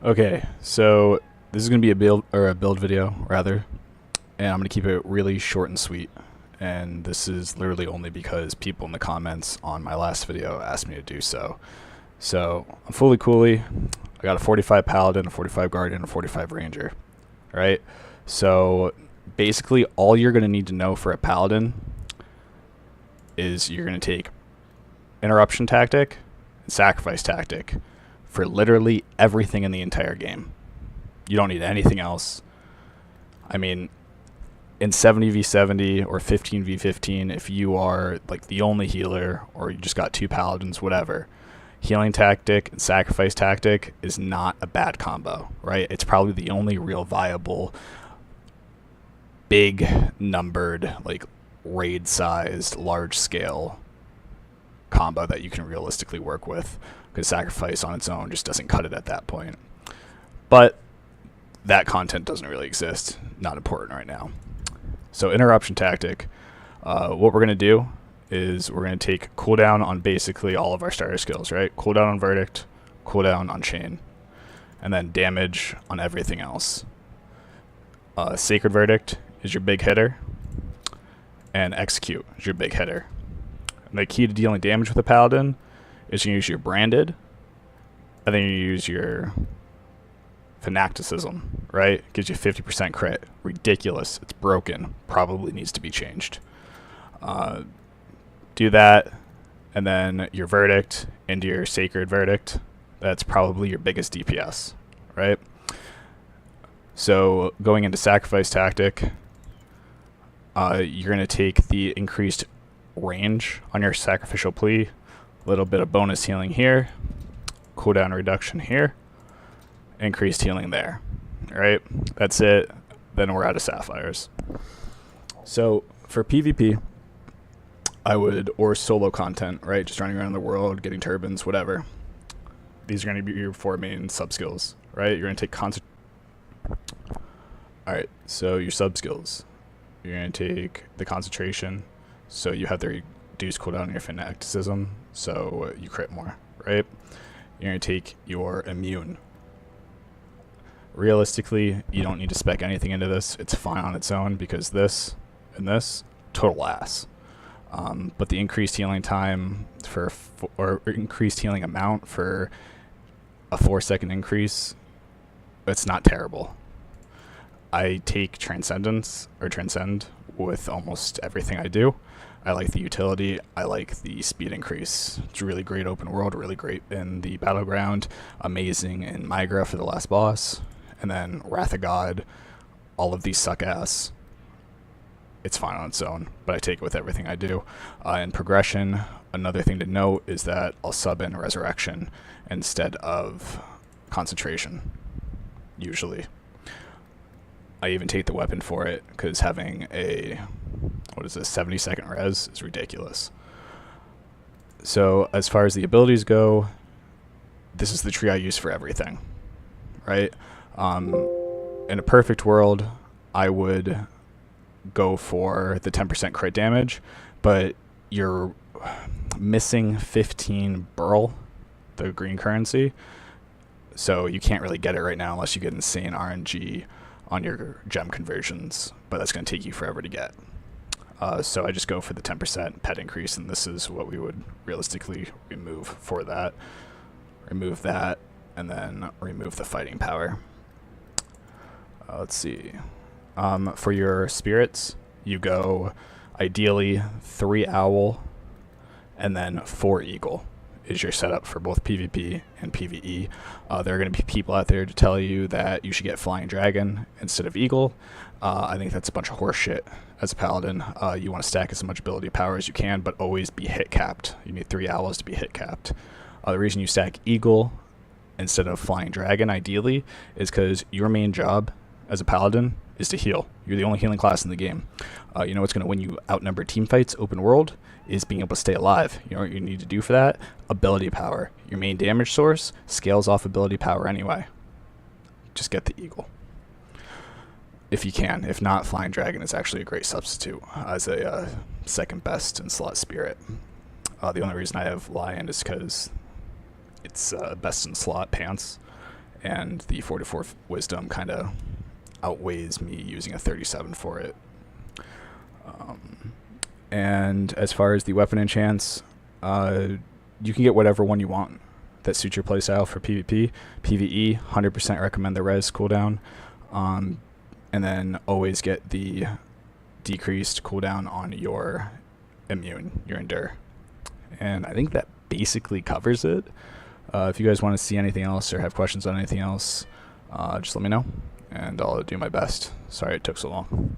Okay, so this is gonna be a build video rather, and I'm gonna keep it really short and sweet. And this is literally only because people in the comments on my last video asked me to do so. So I'm FoolyCooly. I got a 45 Paladin, a 45 Guardian, a 45 Ranger. Right? So basically all you're gonna need to know for a Paladin is you're gonna take interruption tactic and sacrifice tactic for literally everything in the entire game. You don't need anything else. I mean, in 70v70 or 15v15, if you are like the only healer or you just got two paladins, whatever, healing tactic and sacrifice tactic is not a bad combo, right? It's probably the only real viable big numbered, like raid sized, large scale combo that you can realistically work with, because sacrifice on its own just doesn't cut it at that point. But that content doesn't really exist, not important right now. So interruption tactic, what we're going to do is we're going to take cooldown on basically all of our starter skills, right? Cooldown on verdict, cooldown on chain, and then damage on everything else. Sacred verdict is your big hitter, and execute is your big hitter. And the key to dealing damage with a paladin is you use your branded, and then you use your fanaticism, right? Gives you 50% crit. Ridiculous. It's broken. Probably needs to be changed. Do that, and then your verdict into your sacred verdict. That's probably your biggest DPS, right? So going into sacrifice tactic, you're going to take the increased range on your sacrificial plea, a little bit of bonus healing here, cooldown reduction here, increased healing there. Alright, that's it. Then we're out of sapphires. So for PvP, I would, or solo content, right? Just running around the world, getting turbines, whatever. These are going to be your four main sub skills, right? You're going to take Alright, so your sub skills. You're going to take the concentration, so you have the reduced cooldown on your fanaticism, so you crit more, right? You're going to take your immune. Realistically, you don't need to spec anything into this. It's fine on its own, because this and this, total ass. But the increased healing time or increased healing amount for a 4-second increase, it's not terrible. I take Transcendence or Transcend with almost everything I do. I like the utility. I like the speed increase. It's really great open world, really great in the battleground, amazing in Migra for the last boss, and then Wrath of God. All of these suck ass. It's fine on its own, but I take it with everything I do. In progression, another thing to note is that I'll sub in Resurrection instead of Concentration, usually. I even take the weapon for it, because having a, 70-second res is ridiculous. So as far as the abilities go, this is the tree I use for everything, right? In a perfect world, I would go for the 10% crit damage, but you're missing 15 burl, the green currency, so you can't really get it right now unless you get insane RNG on your gem conversions, but that's going to take you forever to get. So I just go for the 10% pet increase, and this is what we would realistically remove for that. Remove that, and then remove the fighting power. Let's see. For your spirits, you go ideally 3 owl, and then 4 eagle is your setup for both PvP and PvE. There are going to be people out there to tell you that you should get Flying Dragon instead of Eagle. I think that's a bunch of horse shit as a Paladin. You want to stack as much ability power as you can, but always be hit capped. You need 3 owls to be hit capped. The reason you stack Eagle instead of Flying Dragon, ideally, is because your main job as a Paladin is to heal. You're the only healing class in the game. You know what's going to win you outnumbered team fights, open world, is being able to stay alive. You know what you need to do for that? Ability power. Your main damage source scales off ability power anyway. Just get the Eagle, if you can. If not, Flying Dragon is actually a great substitute as a second best in slot spirit. The only reason I have Lion is because it's best in slot pants, and the 44 wisdom kind of outweighs me using a 37 for it. And as far as the weapon enchants, you can get whatever one you want that suits your playstyle for PvP. PvE, 100% recommend the res cooldown, and then always get the decreased cooldown on your immune, your endure. And I think that basically covers it. If you guys want to see anything else or have questions on anything else, just let me know, and I'll do my best. Sorry it took so long.